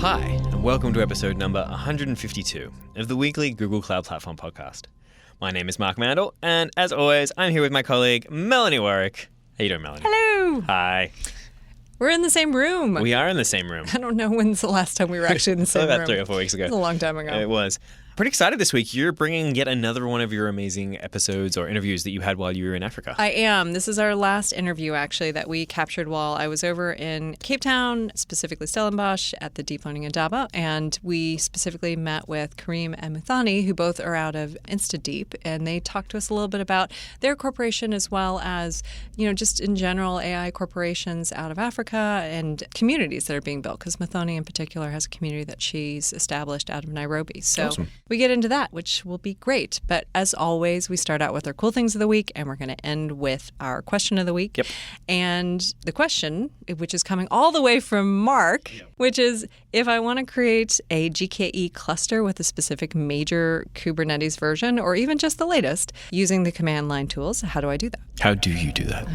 Hi, and welcome to episode number 152 of the weekly Google Cloud Platform podcast. My name is Mark Mandel, and as always, I'm here with my colleague, Melanie Warwick. How you doing, Melanie? Hello. Hi. We're in the same room. We are in the same room. I don't know when's the last time we were actually in the same room. About 3 or 4 weeks ago. It was a long time ago. It was. Pretty excited this week. You're bringing yet another one of your amazing episodes or interviews that you had while you were in Africa. I am. This is our last interview, actually, that we captured while I was over in Cape Town, specifically Stellenbosch, at the Deep Learning Indaba. And we specifically met with Karim and Muthoni, who both are out of Instadeep. And they talked to us a little bit about their corporation as well as, just in general, AI corporations out of Africa and communities that are being built. Because Muthoni in particular has a community that she's established out of Nairobi. So awesome. We get into that, which will be great. But as always, we start out with our cool things of the week, and we're going to end with our question of the week. Yep. And the question, which is coming all the way from Mark, which is, if I want to create a GKE cluster with a specific major Kubernetes version, or even just the latest, using the command line tools, how do I do that? How do you do that?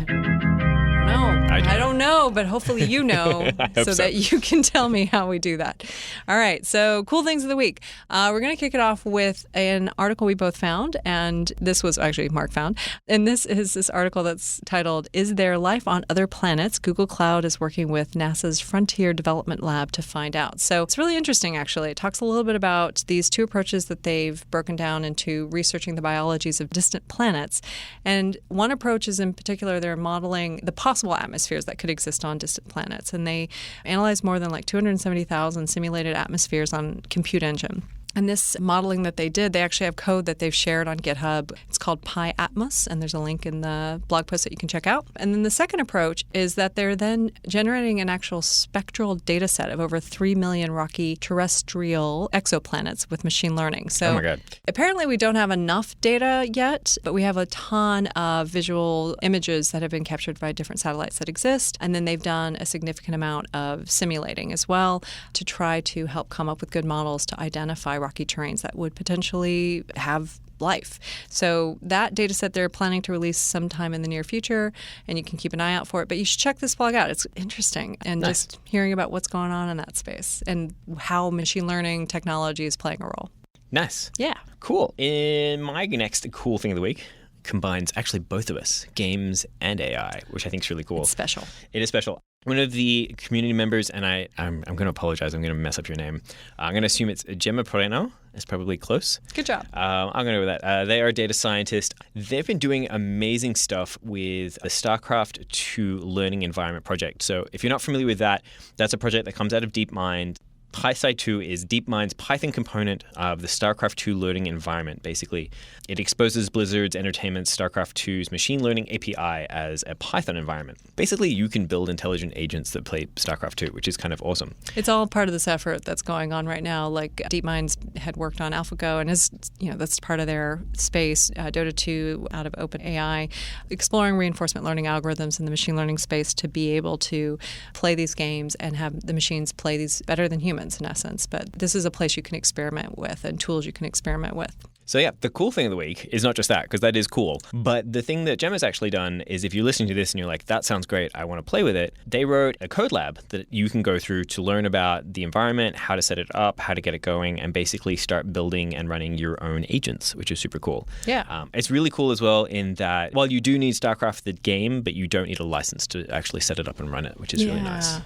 I don't know, but hopefully you know so that you can tell me how we do that. All right, so cool things of the week. We're going to kick it off with an article we both found, and this was actually Mark found. And this is this article that's titled, "Is There Life on Other Planets? Google Cloud is working with NASA's Frontier Development Lab to find out." So it's really interesting, actually. It talks a little bit about these two approaches that they've broken down into researching the biologies of distant planets. And one approach is in particular, they're modeling the possible atmospheres that could exist on distant planets. And they analyzed more than 270,000 simulated atmospheres on Compute Engine. And this modeling that they did, they actually have code that they've shared on GitHub. It's called PyAtmos, and there's a link in the blog post that you can check out. And then the second approach is that they're then generating an actual spectral data set of over 3 million rocky terrestrial exoplanets with machine learning. So oh my God. Apparently we don't have enough data yet, but we have a ton of visual images that have been captured by different satellites that exist. And then they've done a significant amount of simulating as well to try to help come up with good models to identify rocky terrains that would potentially have life. So that data set they're planning to release sometime in the near future, and you can keep an eye out for it. But you should check this blog out. It's interesting. And nice. Just hearing about what's going on in that space and how machine learning technology is playing a role. Nice. Yeah. Cool. In my next cool thing of the week combines actually both of us, games and AI, which I think is really cool. It's special. It is special. One of the community members, and I'm going to apologize, I'm going to mess up your name. I'm going to assume it's Gemma Poreno. It's probably close. Good job. I'm going to go with that. They are a data scientist. They've been doing amazing stuff with the StarCraft 2 Learning Environment project. So if you're not familiar with that, that's a project that comes out of DeepMind. PySci2 is DeepMind's Python component of the StarCraft 2 learning environment, basically. It exposes Blizzard's Entertainment StarCraft 2's machine learning API as a Python environment. Basically, you can build intelligent agents that play StarCraft 2, which is kind of awesome. It's all part of this effort that's going on right now. Like DeepMind's had worked on AlphaGo, and that's part of their space. Dota 2 out of OpenAI, exploring reinforcement learning algorithms in the machine learning space to be able to play these games and have the machines play these better than humans, in essence. But this is a place you can experiment with and tools you can experiment with. So yeah, the cool thing of the week is not just that, because that is cool. But the thing that Gemma's actually done is, if you're listening to this and you're like, that sounds great, I want to play with it, they wrote a code lab that you can go through to learn about the environment, how to set it up, how to get it going, and basically start building and running your own agents, which is super cool. Yeah. It's really cool as well in that, while you do need StarCraft the game, but you don't need a license to actually set it up and run it, which is really nice.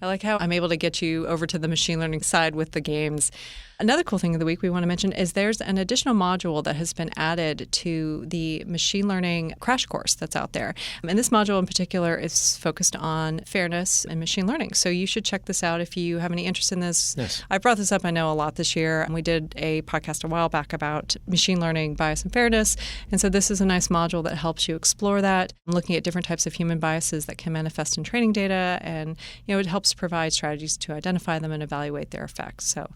I like how I'm able to get you over to the machine learning side with the games. Another cool thing of the week we want to mention is there's an additional module that has been added to the machine learning crash course that's out there. And this module in particular is focused on fairness and machine learning. So you should check this out if you have any interest in this. Yes. I brought this up, I know, a lot this year. And we did a podcast a while back about machine learning bias and fairness. And so this is a nice module that helps you explore that, looking at different types of human biases that can manifest in training data. And it helps provide strategies to identify them and evaluate their effects. So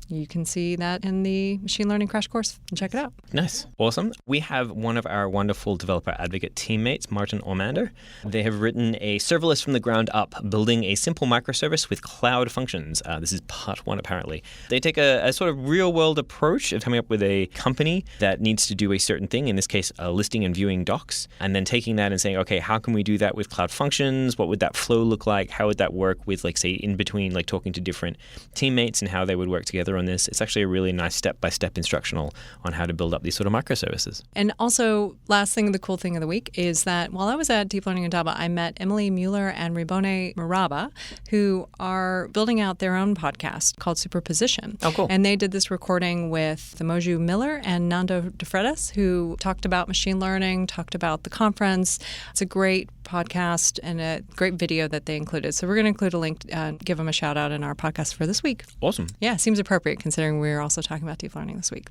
You can see that in the machine learning crash course and check it out. Nice. Awesome. We have one of our wonderful developer advocate teammates, Martin Ormander. They have written a serverless from the ground up, building a simple microservice with cloud functions. This is part one, apparently. They take a sort of real-world approach of coming up with a company that needs to do a certain thing, in this case, listing and viewing docs, and then taking that and saying, okay, how can we do that with cloud functions? What would that flow look like? How would that work with, like, say, in between, like talking to different teammates and how they would work together on this? It's actually a really nice step-by-step instructional on how to build up these sort of microservices. And also, last thing, the cool thing of the week is that while I was at Deep Learning Indaba, I met Emily Mueller and Ribone Maraba, who are building out their own podcast called Superposition. Oh, cool. And they did this recording with Moju Miller and Nando DeFreitas, who talked about machine learning, talked about the conference. It's a great podcast and a great video that they included. So we're going to include a link and give them a shout out in our podcast for this week. Awesome. Yeah, seems appropriate considering we're also talking about deep learning this week.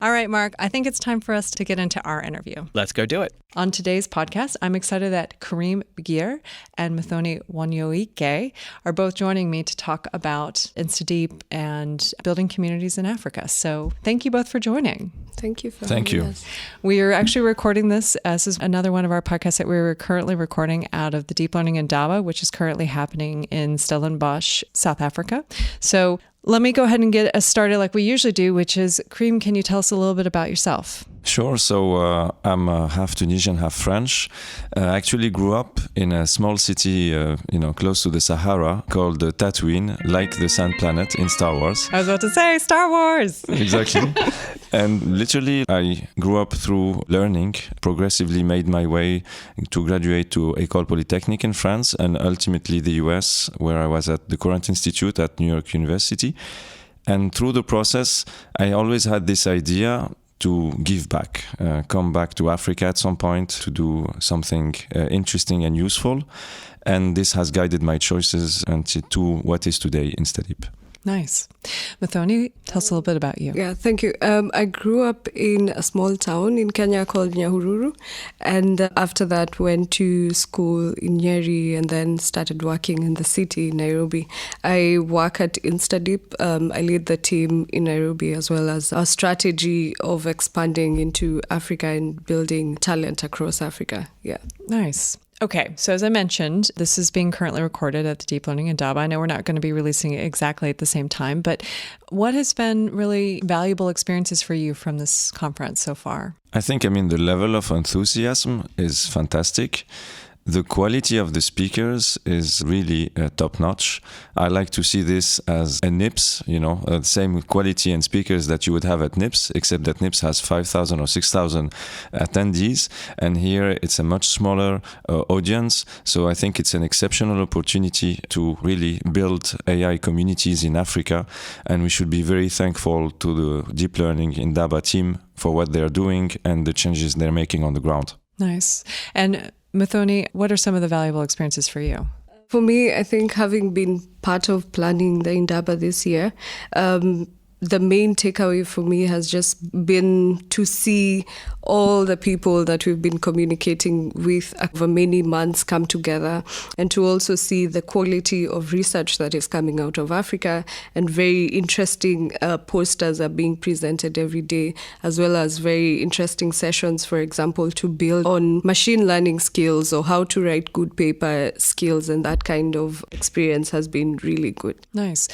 All right, Mark, I think it's time for us to get into our interview. Let's go do it. On today's podcast, I'm excited that Karim Beguir and Muthoni Wanyoike are both joining me to talk about Instadeep and building communities in Africa. So thank you both for joining. Thank you for having us. We are actually recording this. This is another one of our podcasts that we're currently recording out of the Deep Learning Indaba, which is currently happening in Stellenbosch, South Africa. So let me go ahead and get us started like we usually do, which is, Karim, can you tell us a little bit about yourself? Sure. So I'm half Tunisian, half French. I actually grew up in a small city, close to the Sahara called Tatooine, like the sand planet in Star Wars. I was about to say Star Wars. Exactly. And literally, I grew up through learning, progressively made my way to graduate to École Polytechnique in France, and ultimately the US, where I was at the Courant Institute at New York University. And through the process, I always had this idea to give back, come back to Africa at some point to do something interesting and useful. And this has guided my choices until to what is today Instadeep. Nice. Muthoni, tell us a little bit about you. Yeah, thank you. I grew up in a small town in Kenya called Nyahururu, and after that went to school in Nyeri and then started working in the city, Nairobi. I work at Instadeep. I lead the team in Nairobi as well as a strategy of expanding into Africa and building talent across Africa. Yeah. Nice. Okay, so as I mentioned, this is being currently recorded at the Deep Learning Indaba. I know we're not going to be releasing it exactly at the same time, but what has been really valuable experiences for you from this conference so far? I think, the level of enthusiasm is fantastic. The quality of the speakers is really top-notch. I like to see this as a NIPS, the same quality and speakers that you would have at NIPS, except that NIPS has 5,000 or 6,000 attendees, and here it's a much smaller audience. So I think it's an exceptional opportunity to really build AI communities in Africa, and we should be very thankful to the Deep Learning Indaba team for what they're doing and the changes they're making on the ground. Nice. And Muthoni, what are some of the valuable experiences for you? For me, I think having been part of planning the Indaba this year, the main takeaway for me has just been to see all the people that we've been communicating with over many months come together, and to also see the quality of research that is coming out of Africa, and very interesting posters are being presented every day, as well as very interesting sessions, for example, to build on machine learning skills or how to write good paper skills, and that kind of experience has been really good. Nice.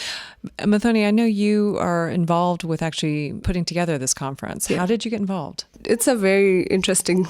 Muthoni, I know you are involved with actually putting together this conference. Yeah. How did you get involved? It's a very interesting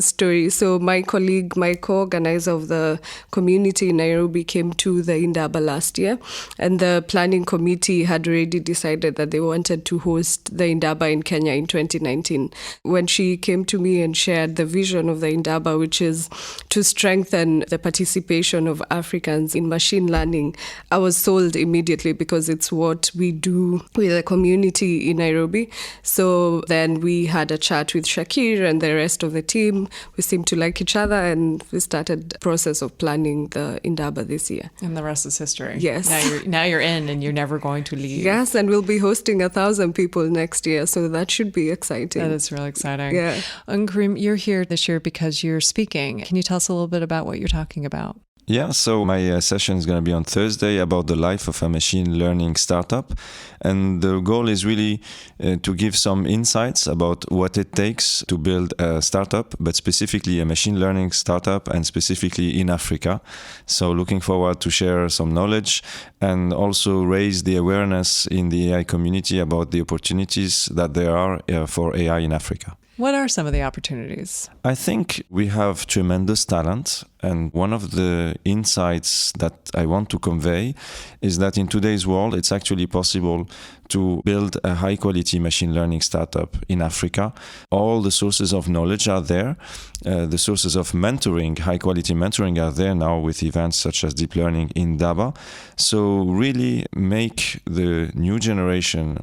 story. So my colleague, my co-organizer of the community in Nairobi came to the Indaba last year, and the planning committee had already decided that they wanted to host the Indaba in Kenya in 2019. When she came to me and shared the vision of the Indaba, which is to strengthen the participation of Africans in machine learning, I was sold immediately because it's what we do with the community in Nairobi. So then we had a chat with Shakir and the rest of the team. We seemed to like each other, and we started the process of planning the Indaba this year. And the rest is history. Yes. Now you're in, and you're never going to leave. Yes, and we'll be hosting 1,000 people next year, so that should be exciting. That is really exciting. Yeah. And Karim, you're here this year because you're speaking. Can you tell us a little bit about what you're talking about? Yeah, so my session is going to be on Thursday about the life of a machine learning startup. And the goal is really to give some insights about what it takes to build a startup, but specifically a machine learning startup and specifically in Africa. So looking forward to share some knowledge and also raise the awareness in the AI community about the opportunities that there are for AI in Africa. What are some of the opportunities? I think we have tremendous talent, and one of the insights that I want to convey is that in today's world, it's actually possible to build a high-quality machine learning startup in Africa. All the sources of knowledge are there. The sources of mentoring, high-quality mentoring are there now with events such as Deep Learning Indaba. So really make the new generation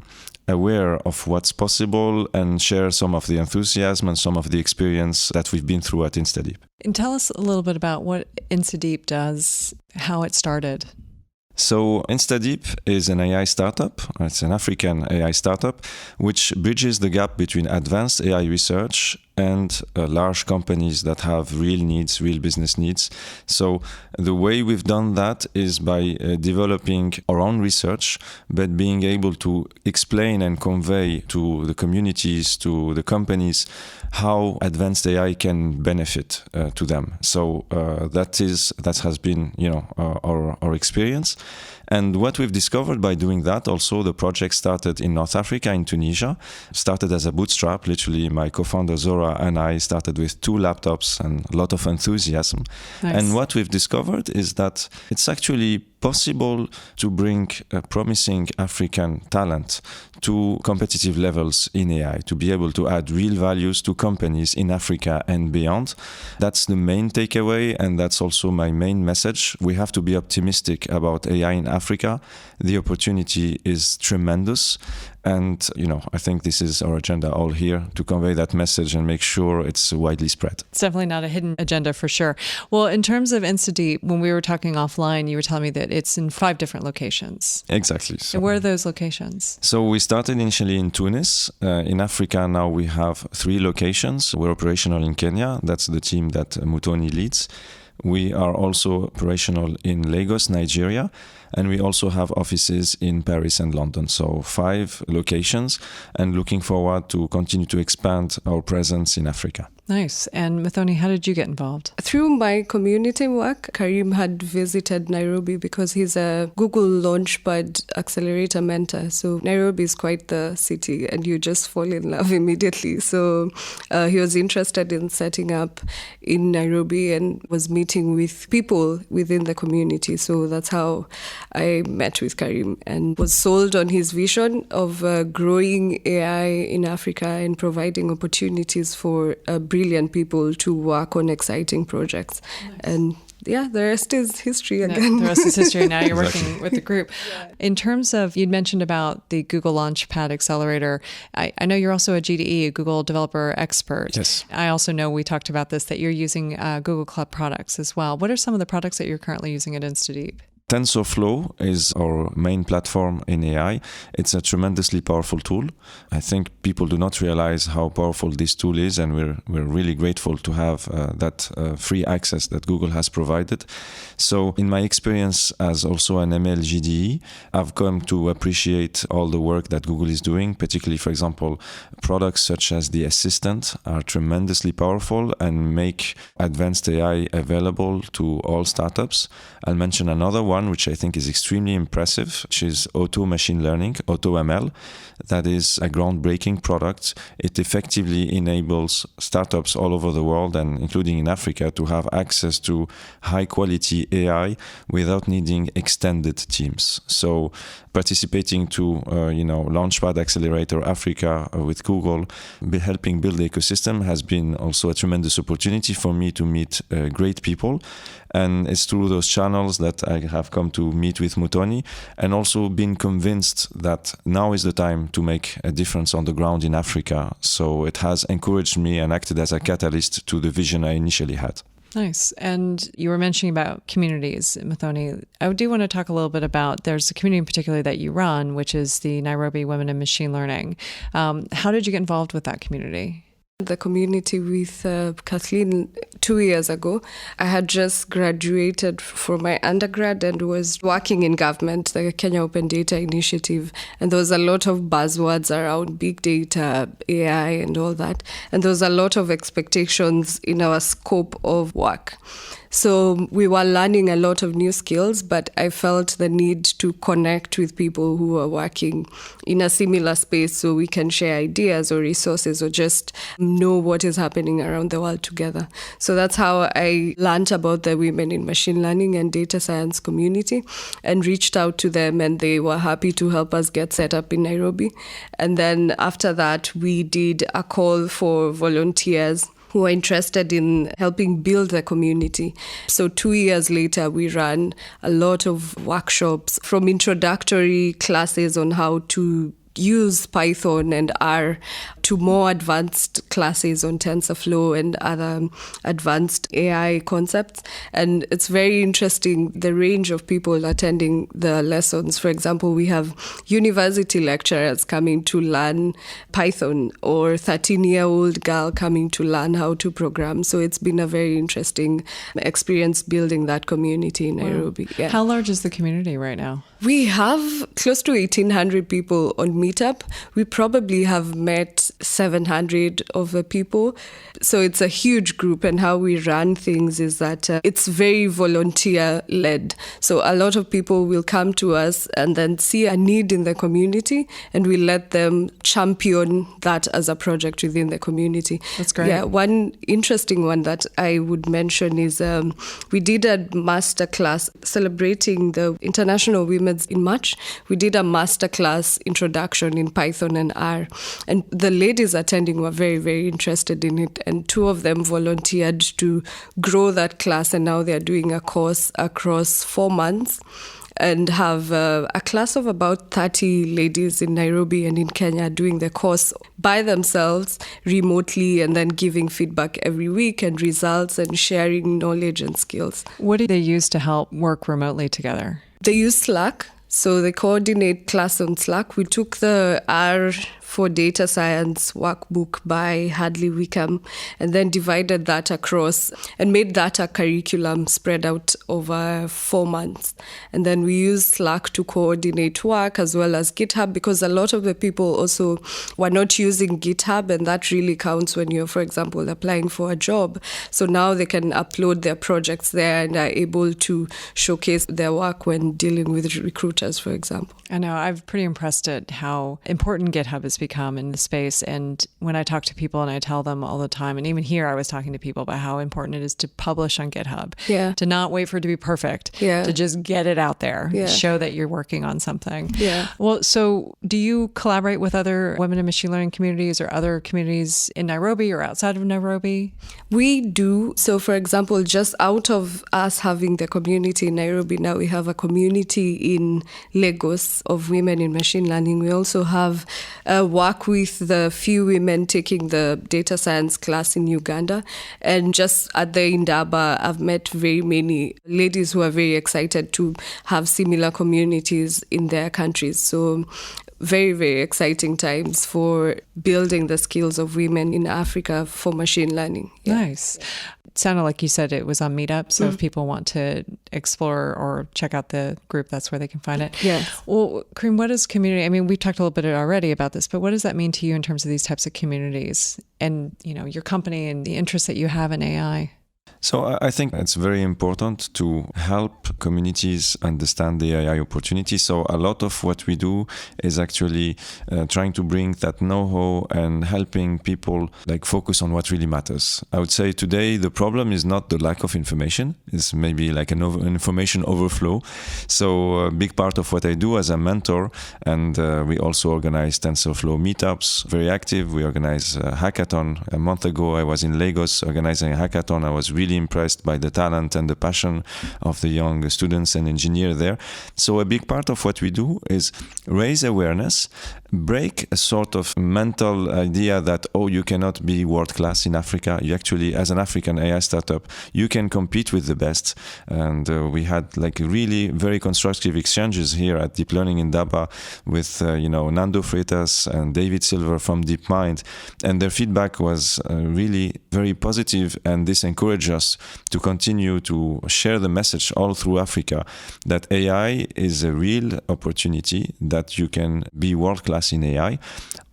aware of what's possible and share some of the enthusiasm and some of the experience that we've been through at Instadeep. And tell us a little bit about what Instadeep does, how it started. So Instadeep is an AI startup. It's an African AI startup which bridges the gap between advanced AI research and large companies that have real needs, real business needs. So the way we've done that is by developing our own research, but being able to explain and convey to the communities, to the companies, how advanced AI can benefit to them. So that has been, our experience. And what we've discovered by doing that, also the project started in North Africa, in Tunisia, started as a bootstrap. Literally, my co-founder Zora and I started with 2 laptops and a lot of enthusiasm. Nice. And what we've discovered is that it's actually possible to bring promising African talent to competitive levels in AI, to be able to add real values to companies in Africa and beyond. That's the main takeaway, and that's also my main message. We have to be optimistic about AI in Africa. The opportunity is tremendous. And, I think this is our agenda all here, to convey that message and make sure it's widely spread. It's definitely not a hidden agenda for sure. Well, in terms of Instadeep, when we were talking offline, you were telling me that it's in 5 different locations. Exactly. So, and where are those locations? So we started initially in Tunis. In Africa now we have 3 locations. We're operational in Kenya. That's the team that Muthoni leads. We are also operational in Lagos, Nigeria, and we also have offices in Paris and London. So 5 locations, and looking forward to continue to expand our presence in Africa. Nice. And Muthoni, how did you get involved? Through my community work, Karim had visited Nairobi because he's a Google Launchpad accelerator mentor. So Nairobi is quite the city and you just fall in love immediately. So he was interested in setting up in Nairobi and was meeting with people within the community. So that's how I met with Karim and was sold on his vision of growing AI in Africa and providing opportunities for brilliant people to work on exciting projects. Nice. And the rest is history again. The rest is history. Now you're working with the group. Yeah. In terms of, you'd mentioned about the Google Launchpad Accelerator. I know you're also a GDE, a Google Developer Expert. Yes. I also know we talked about this, that you're using Google Cloud products as well. What are some of the products that you're currently using at Instadeep? TensorFlow is our main platform in AI. It's a tremendously powerful tool. I think people do not realize how powerful this tool is, and we're really grateful to have that free access that Google has provided. So in my experience as also an ML GDE, I've come to appreciate all the work that Google is doing, particularly, for example, products such as the Assistant are tremendously powerful and make advanced AI available to all startups. I'll mention another one, which I think is extremely impressive, which is Auto Machine Learning, AutoML. That is a groundbreaking product. It effectively enables startups all over the world, and including in Africa, to have access to high-quality AI without needing extended teams. So participating to, Launchpad Accelerator Africa with Google, helping build the ecosystem has been also a tremendous opportunity for me to meet great people. And it's through those channels that I have come to meet with Muthoni, and also been convinced that now is the time to make a difference on the ground in Africa. So it has encouraged me and acted as a catalyst to the vision I initially had. Nice. And you were mentioning about communities, Muthoni. I do want to talk a little bit about, there's a community in particular that you run, which is the Nairobi Women in Machine Learning. How did you get involved with that community? the community with Kathleen 2 years ago. I had just graduated from my undergrad and was working in government, the Kenya Open Data Initiative. And there was a lot of buzzwords around big data, AI and all that. And there was a lot of expectations in our scope of work. So we were learning a lot of new skills, but I felt the need to connect with people who are working in a similar space so we can share ideas or resources or just know what is happening around the world together. So that's how I learned about the Women in Machine Learning and Data Science community and reached out to them, and they were happy to help us get set up in Nairobi. And then after that, we did a call for volunteers who are interested in helping build the community. So 2 years later, we ran a lot of workshops, from introductory classes on how to use Python and R to more advanced classes on TensorFlow and other advanced AI concepts. And it's very interesting, the range of people attending the lessons. For example, we have university lecturers coming to learn Python, or 13-year-old girl coming to learn how to program. So it's been a very interesting experience building that community in Nairobi. Yeah. How large is the community right now? We have close to 1,800 people on Meetup. We probably have met 700 of the people. So it's a huge group, and how we run things is that it's very volunteer-led. So a lot of people will come to us and then see a need in the community, and we let them champion that as a project within the community. That's great. Yeah, one interesting one that I would mention is we did a masterclass celebrating the International Women's in March. We did a masterclass introduction in Python and R, and the ladies attending were very, very interested in it, and 2 of them volunteered to grow that class, and now they're doing a course across 4 months and have a class of about 30 ladies in Nairobi and in Kenya doing the course by themselves remotely, and then giving feedback every week and results and sharing knowledge and skills. What do they use to help work remotely together? They use Slack. So they coordinate class on Slack. We took the R for data science workbook by Hadley Wickham, and then divided that across and made that a curriculum spread out over 4 months. And then we used Slack to coordinate work as well as GitHub, because a lot of the people also were not using GitHub, and that really counts when you're, for example, applying for a job. So now they can upload their projects there and are able to showcase their work when dealing with recruiters, for example. I know. I'm pretty impressed at how important GitHub has become in the space. And when I talk to people, and I tell them all the time, and even here I was talking to people about how important it is to publish on GitHub, to not wait for it to be perfect, to just get it out there, show that you're working on something. Well, so do you collaborate with other women in machine learning communities or other communities in Nairobi or outside of Nairobi? We do. So for example, just out of us having the community in Nairobi, now we have a community in Lagos of women in machine learning. We also have work with the few women taking the data science class in Uganda. And just at the Indaba, I've met very many ladies who are very excited to have similar communities in their countries. So very, very exciting times for building the skills of women in Africa for machine learning. Nice. It sounded like you said it was on Meetup, so if people want to explore or check out the group, that's where they can find it. Yes. Well, Karim, what is community? I mean, we've talked a little bit already about this, but what does that mean to you in terms of these types of communities and, you know, your company and the interest that you have in AI? So I think it's very important to help communities understand the AI opportunity. So a lot of what we do is actually trying to bring that know-how and helping people like focus on what really matters. I would say today the problem is not the lack of information, it's maybe like an information overflow. So a big part of what I do as a mentor, and we also organize TensorFlow meetups, very active. We organize a hackathon. A month ago I was in Lagos organizing a hackathon. I was really really impressed by the talent and the passion of the young students and engineers there. So a big part of what we do is raise awareness, break a sort of mental idea that, you cannot be world class in Africa. You actually, as an African AI startup, you can compete with the best. And we had like really very constructive exchanges here at Deep Learning Indaba with Nando Freitas and David Silver from DeepMind, and their feedback was really very positive, and this encouraged us to continue to share the message all through Africa that AI is a real opportunity, that you can be world class in AI.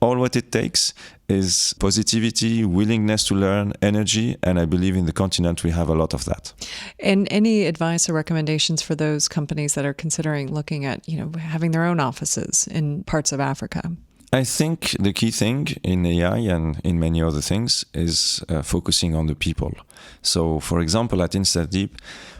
All what it takes is positivity, willingness to learn, energy, and I believe in the continent we have a lot of that. And any advice or recommendations for those companies that are considering looking at, having their own offices in parts of Africa? I think the key thing in AI and in many other things is focusing on the people. So, for example, at Instadeep,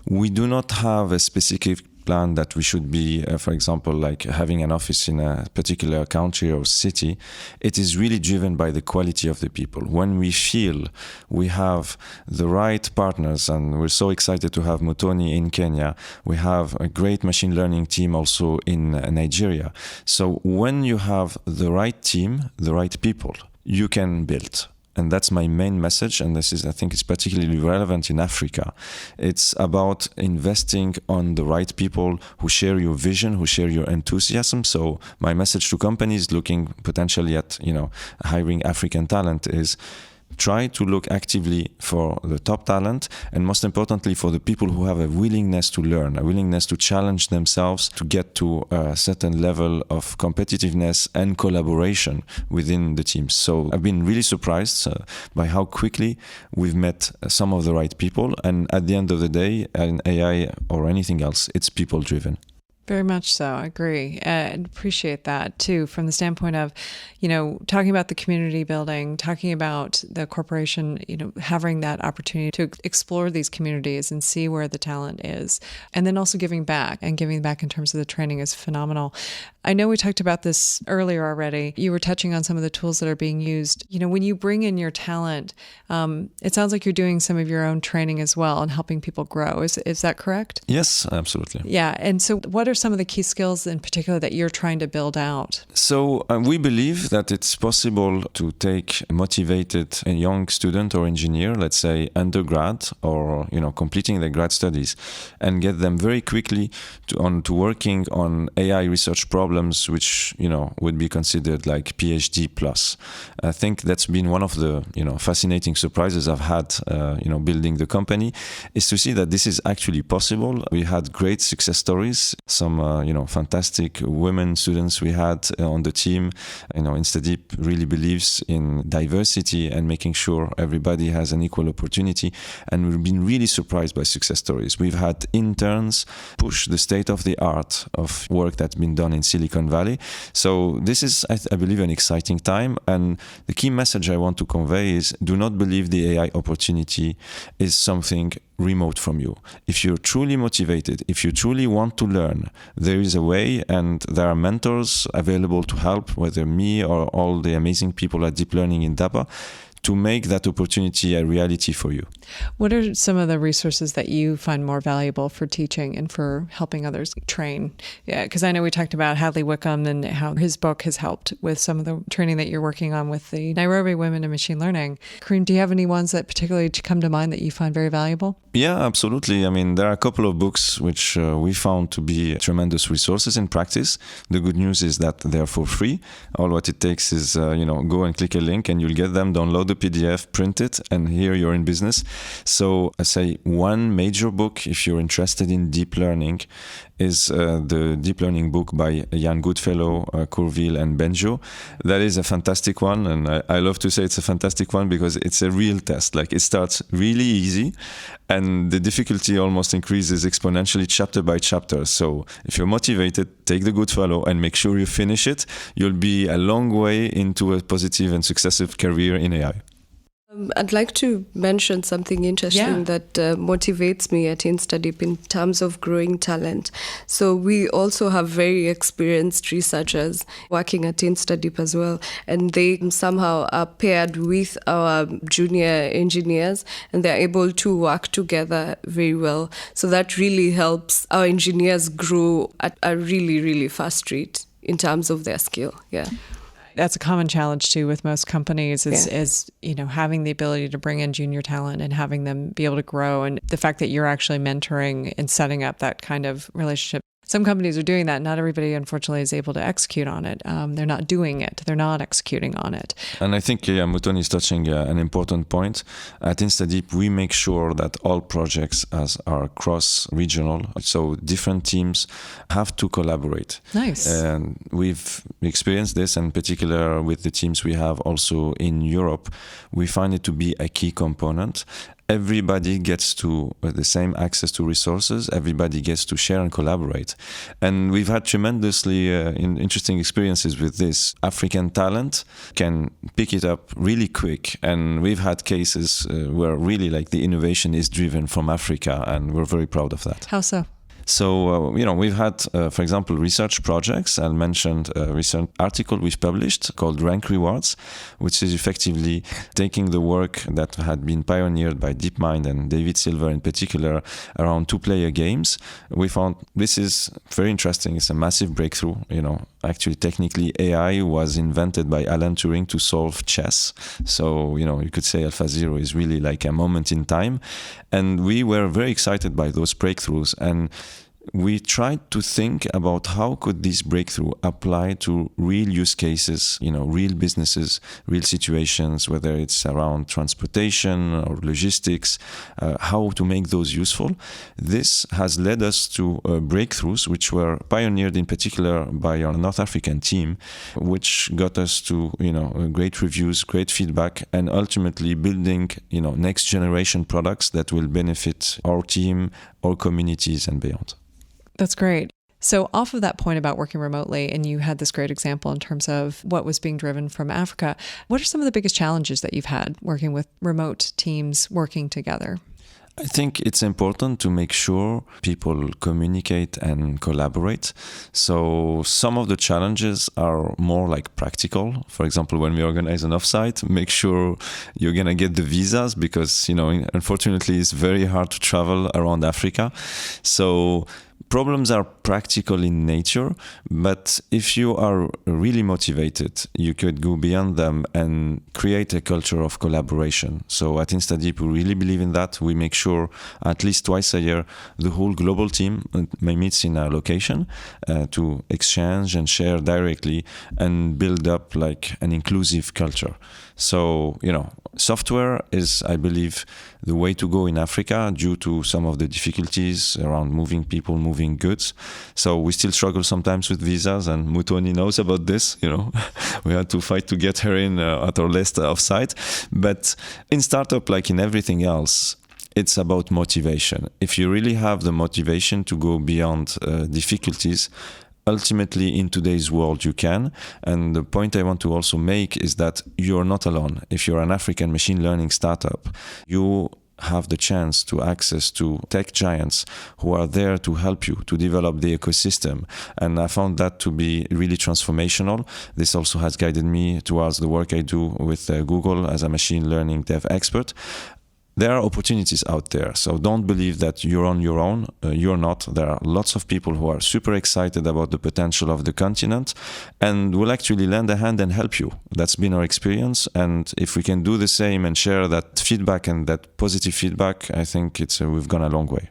we do not have a specific plan that we should be, for example, like having an office in a particular country or city. It is really driven by the quality of the people. When we feel we have the right partners, and we're so excited to have Muthoni in Kenya, we have a great machine learning team also in Nigeria. So when you have the right team, the right people, you can build. And that's my main message, and this is, I think, it's particularly relevant in Africa. It's about investing on the right people who share your vision, who share your enthusiasm. So my message to companies looking potentially at, hiring African talent is try to look actively for the top talent, and most importantly for the people who have a willingness to learn, a willingness to challenge themselves to get to a certain level of competitiveness and collaboration within the teams. So I've been really surprised by how quickly we've met some of the right people, and at the end of the day, in AI or anything else, it's people driven. Very much so. I agree. And appreciate that too, from the standpoint of, talking about the community building, talking about the corporation, having that opportunity to explore these communities and see where the talent is. And then also giving back in terms of the training is phenomenal. I know we talked about this earlier already. You were touching on some of the tools that are being used. When you bring in your talent, it sounds like you're doing some of your own training as well and helping people grow. Is that correct? Yes, absolutely. Yeah. And so what are some of the key skills in particular that you're trying to build out? So we believe that it's possible to take a motivated young student or engineer, let's say undergrad or completing their grad studies, and get them very quickly to working on AI research problems, which would be considered like PhD plus. I think that's been one of the fascinating surprises I've had building the company, is to see that this is actually possible. We had great success stories, some fantastic women students we had on the team. Instadeep really believes in diversity and making sure everybody has an equal opportunity, and we've been really surprised by success stories. We've had interns push the state of the art of work that's been done in Silicon Valley. So this is, I believe, an exciting time, and the key message I want to convey is do not believe the AI opportunity is something remote from you. If you're truly motivated, if you truly want to learn, there is a way, and there are mentors available to help, whether me or all the amazing people at Deep Learning Indaba, to make that opportunity a reality for you. What are some of the resources that you find more valuable for teaching and for helping others train? Yeah, because I know we talked about Hadley Wickham and how his book has helped with some of the training that you're working on with the Nairobi Women in machine learning. Karim, do you have any ones that particularly come to mind that you find very valuable? Yeah, absolutely. I mean, there are a couple of books which we found to be tremendous resources in practice. The good news is that they're for free. All what it takes is, go and click a link and you'll get them, download the PDF, print it, and here you're in business. So I say one major book, if you're interested in deep learning, is the Deep Learning book by Jan Goodfellow, Courville, and Benjo. That is a fantastic one, and I love to say it's a fantastic one because it's a real test. Like, it starts really easy, and the difficulty almost increases exponentially chapter by chapter. So if you're motivated, take the Goodfellow and make sure you finish it. You'll be a long way into a positive and successful career in AI. I'd like to mention something interesting that motivates me at Instadeep in terms of growing talent. So we also have very experienced researchers working at Instadeep as well, and they somehow are paired with our junior engineers, and they're able to work together very well. So that really helps our engineers grow at a really, really fast rate in terms of their skill. Yeah. That's a common challenge too with most companies is having the ability to bring in junior talent and having them be able to grow, and the fact that you're actually mentoring and setting up that kind of relationship. Some companies are doing that. Not everybody, unfortunately, is able to execute on it. They're not doing it. They're not executing on it. And I think Muthoni is touching an important point. At Instadeep, we make sure that all projects are cross-regional. So different teams have to collaborate. Nice. And we've experienced this, in particular with the teams we have also in Europe. We find it to be a key component. Everybody gets to the same access to resources. Everybody gets to share and collaborate. And we've had tremendously interesting experiences with this. African talent can pick it up really quick. And we've had cases where really the innovation is driven from Africa. And we're very proud of that. How so? So, we've had, for example, research projects. I mentioned a recent article we've published called Rank Rewards, which is effectively taking the work that had been pioneered by DeepMind and David Silver in particular around two-player games. We found this is very interesting. It's a massive breakthrough. Actually, technically, AI was invented by Alan Turing to solve chess. So, you could say AlphaZero is really like a moment in time. And we were very excited by those breakthroughs. And we tried to think about how could this breakthrough apply to real use cases, real businesses, real situations, whether it's around transportation or logistics, how to make those useful. This has led us to breakthroughs which were pioneered in particular by our North African team, which got us to, great reviews, great feedback, and ultimately building, next generation products that will benefit our team, our communities and beyond. That's great. So off of that point about working remotely, and you had this great example in terms of what was being driven from Africa, what are some of the biggest challenges that you've had working with remote teams working together? I think it's important to make sure people communicate and collaborate. So some of the challenges are more practical. For example, when we organize an offsite, make sure you're going to get the visas because, unfortunately, it's very hard to travel around Africa. So problems are practical in nature, but if you are really motivated, you could go beyond them and create a culture of collaboration. So at Instadeep, we really believe in that. We make sure at least twice a year, the whole global team meets in our location to exchange and share directly and build up an inclusive culture. So, software is, I believe, the way to go in Africa due to some of the difficulties around moving people, moving goods. So we still struggle sometimes with visas, and Muthoni knows about this. We had to fight to get her in at our last offsite. But in startup, like in everything else, it's about motivation. If you really have the motivation to go beyond difficulties, ultimately in today's world you can. And the point I want to also make is that you're not alone. If you're an African machine learning startup, you have the chance to access to tech giants who are there to help you to develop the ecosystem. And I found that to be really transformational. This also has guided me towards the work I do with Google as a machine learning dev expert. There are opportunities out there, so don't believe that you're on your own. You're not. There are lots of people who are super excited about the potential of the continent and will actually lend a hand and help you. That's been our experience, and if we can do the same and share that feedback and that positive feedback, I think we've gone a long way.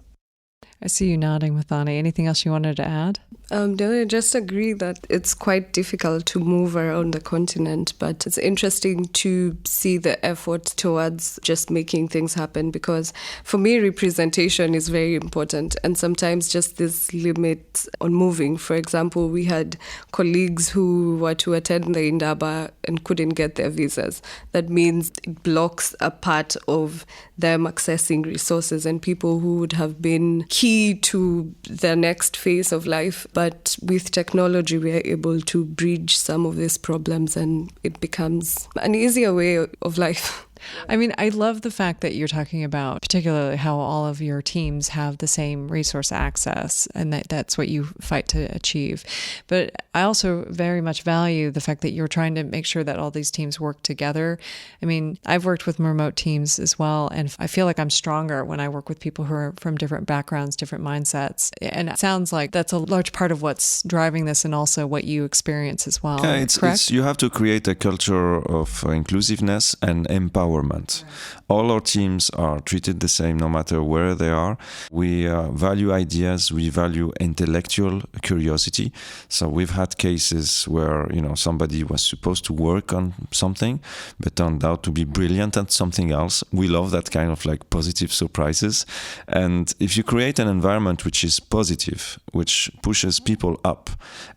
I see you nodding, Muthoni. Anything else you wanted to add? I just agree that it's quite difficult to move around the continent, but it's interesting to see the effort towards just making things happen, because for me, representation is very important, and sometimes just this limit on moving. For example, we had colleagues who were to attend the Indaba and couldn't get their visas. That means it blocks a part of them accessing resources and people who would have been key to their next phase of life. But with technology, we are able to bridge some of these problems, and it becomes an easier way of life. I mean, I love the fact that you're talking about particularly how all of your teams have the same resource access and that's what you fight to achieve. But I also very much value the fact that you're trying to make sure that all these teams work together. I mean, I've worked with remote teams as well, and I feel like I'm stronger when I work with people who are from different backgrounds, different mindsets. And it sounds like that's a large part of what's driving this and also what you experience as well. Yeah, correct? You have to create a culture of inclusiveness and empowerment. Right. All our teams are treated the same no matter where they are. We value ideas, we value intellectual curiosity. So we've had cases where, somebody was supposed to work on something but turned out to be brilliant at something else. We love that kind of like positive surprises. And if you create an environment which is positive, which pushes people up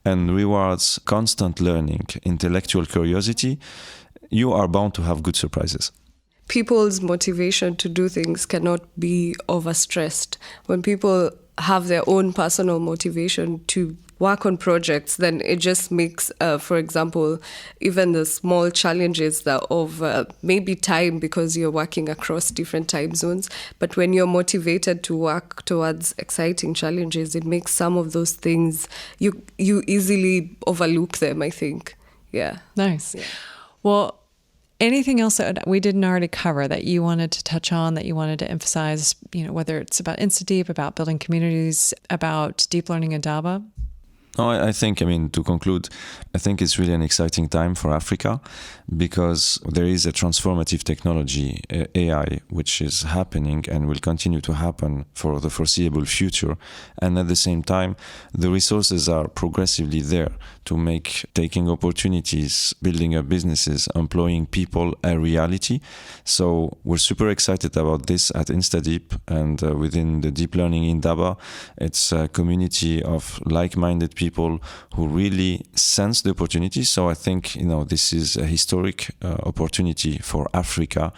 and rewards constant learning, intellectual curiosity, you are bound to have good surprises. People's motivation to do things cannot be overstressed. When people have their own personal motivation to work on projects, then it just makes, for example, even the small challenges that of maybe time because you're working across different time zones. But when you're motivated to work towards exciting challenges, it makes some of those things, you easily overlook them, I think. Yeah. Nice. Yeah. Well, anything else that we didn't already cover that you wanted to touch on, that you wanted to emphasize, whether it's about Instadeep, about building communities, about Deep Learning Indaba? No, I think, to conclude, I think it's really an exciting time for Africa because there is a transformative technology, AI, which is happening and will continue to happen for the foreseeable future. And at the same time, the resources are progressively there to make taking opportunities, building up businesses, employing people a reality. So we're super excited about this at Instadeep and within the Deep Learning Indaba. It's a community of like-minded people who really sense the opportunity. So I think, this is a historic opportunity for Africa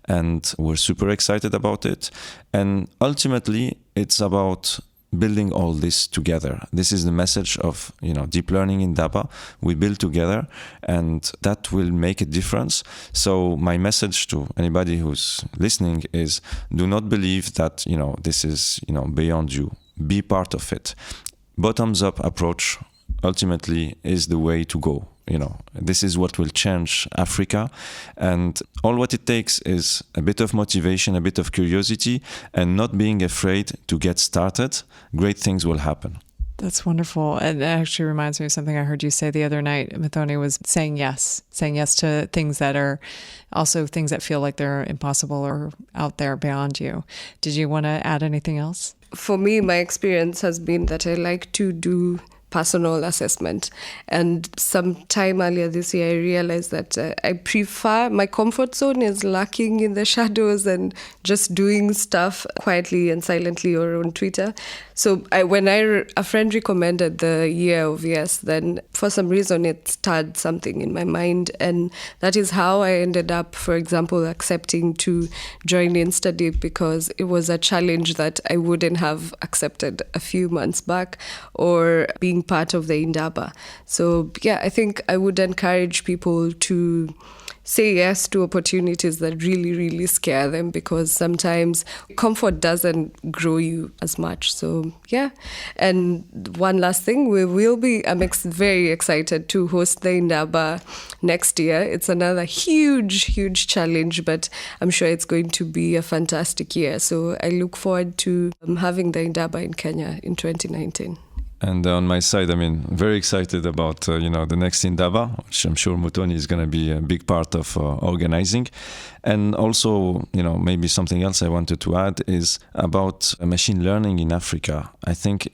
and we're super excited about it. And ultimately, it's about building all this together. This is the message of, Deep Learning Indaba. We build together and that will make a difference. So my message to anybody who's listening is do not believe that, this is, beyond you. Be part of it. Bottoms up approach ultimately is the way to go. This is what will change Africa. And all what it takes is a bit of motivation, a bit of curiosity, and not being afraid to get started. Great things will happen. That's wonderful. And it actually reminds me of something I heard you say the other night. Muthoni was saying yes to things that are also things that feel like they're impossible or out there beyond you. Did you want to add anything else? For me, my experience has been that I like to do personal assessment. And some time earlier this year, I realized that I prefer, my comfort zone is lurking in the shadows and just doing stuff quietly and silently or on Twitter. So when a friend recommended the year of yes, then for some reason it stirred something in my mind. And that is how I ended up, for example, accepting to join Instadeep because it was a challenge that I wouldn't have accepted a few months back or being part of the Indaba. So yeah, I think I would encourage people to say yes to opportunities that really, really scare them because sometimes comfort doesn't grow you as much. So yeah. And one last thing, I'm very excited to host the Indaba next year. It's another huge, huge challenge, but I'm sure it's going to be a fantastic year. So I look forward to having the Indaba in Kenya in 2019. And on my side, very excited about, the next Indaba, which I'm sure Muthoni is going to be a big part of organizing. And also, maybe something else I wanted to add is about machine learning in Africa. I think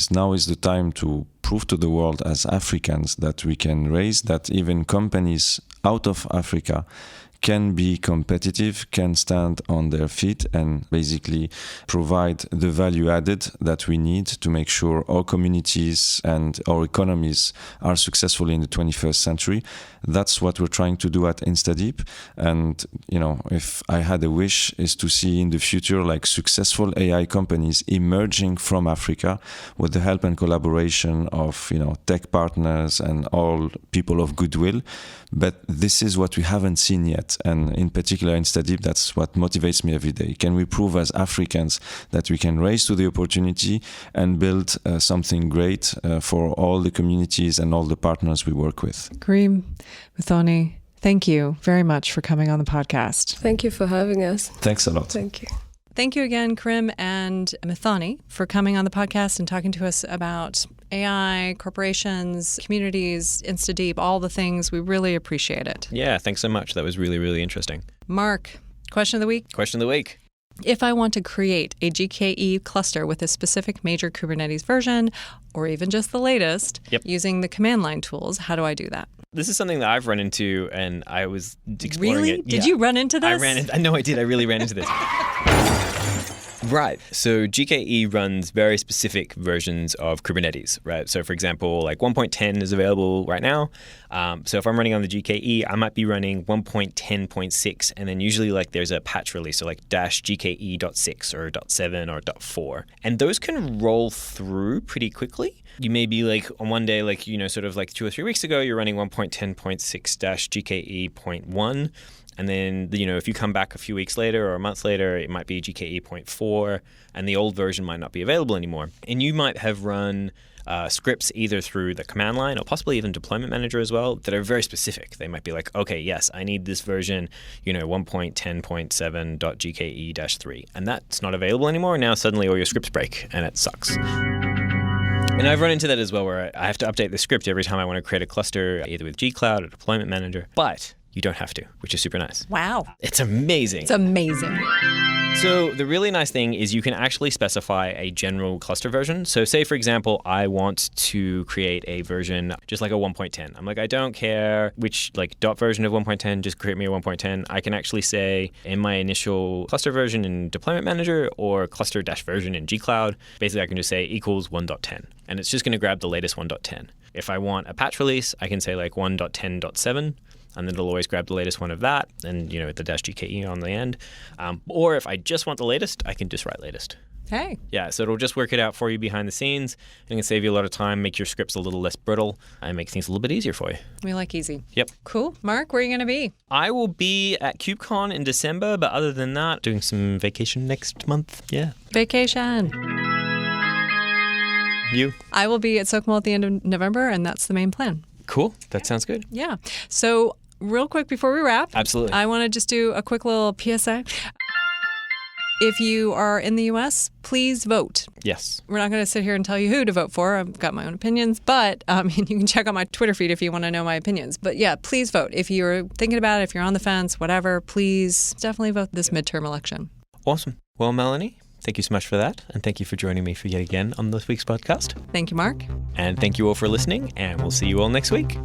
now is the time to prove to the world as Africans that we can raise, that even companies out of Africa can be competitive, can stand on their feet and basically provide the value added that we need to make sure our communities and our economies are successful in the 21st century. That's what we're trying to do at Instadeep. And, if I had a wish is to see in the future like successful AI companies emerging from Africa with the help and collaboration of, tech partners and all people of goodwill. But this is what we haven't seen yet. that. And in particular, Instadeep, that's what motivates me every day. Can we prove as Africans that we can raise to the opportunity and build something great for all the communities and all the partners we work with? Karim, Muthoni, thank you very much for coming on the podcast. Thank you for having us. Thanks a lot. Thank you. Thank you again, Karim and Muthoni, for coming on the podcast and talking to us about AI, corporations, communities, Instadeep, all the things. We really appreciate it. Yeah, thanks so much. That was really, really interesting. Mark, question of the week. Question of the week. If I want to create a GKE cluster with a specific major Kubernetes version, or even just the latest, using the command line tools, how do I do that? This is something that I've run into, and I was exploring really? it. Did you run into this? No, I did. I really ran into this. Right. So GKE runs very specific versions of Kubernetes, right? So for example, like 1.10 is available right now. So if I'm running on the GKE, I might be running 1.10.6, and then usually like there's a patch release, so like -GKE.6 or .7 or .4. And those can roll through pretty quickly. You may be like on one day, like, sort of like 2 or 3 weeks ago, you're running 1.10.6-GKE.1. And then, if you come back a few weeks later or a month later, it might be GKE.4, and the old version might not be available anymore. And you might have run scripts either through the command line or possibly even deployment manager as well that are very specific. They might be like, okay, yes, I need this version, 1.10.7.GKE-3. And that's not available anymore. Now suddenly all your scripts break, and it sucks. And I've run into that as well, where I have to update the script every time I want to create a cluster, either with gcloud or deployment manager. But you don't have to, which is super nice. Wow. It's amazing. It's amazing. So the really nice thing is you can actually specify a general cluster version. So say, for example, I want to create a version just like a 1.10. I'm like, I don't care which dot version of 1.10, just create me a 1.10. I can actually say in my initial cluster version in deployment manager or cluster-version in gcloud, basically I can just say equals 1.10. And it's just going to grab the latest 1.10. If I want a patch release, I can say like 1.10.7. And then it'll always grab the latest one of that and, the -GKE on the end. Or if I just want the latest, I can just write latest. Hey. Yeah, so it'll just work it out for you behind the scenes. And it can save you a lot of time, make your scripts a little less brittle, and make things a little bit easier for you. We like easy. Yep. Cool. Mark, where are you going to be? I will be at KubeCon in December, but other than that, doing some vacation next month. Yeah. Vacation. You? I will be at SOCMO at the end of November, and that's the main plan. Cool. That sounds good. Yeah. So real quick before we wrap, absolutely, I want to just do a quick little PSA. If you are in the U.S., please vote. Yes. We're not going to sit here and tell you who to vote for. I've got my own opinions, but you can check out my Twitter feed if you want to know my opinions. But yeah, please vote. If you're thinking about it, if you're on the fence, whatever, please definitely vote this midterm election. Awesome. Well, Melanie, thank you so much for that. And thank you for joining me for yet again on this week's podcast. Thank you, Mark. And thank you all for listening. And we'll see you all next week.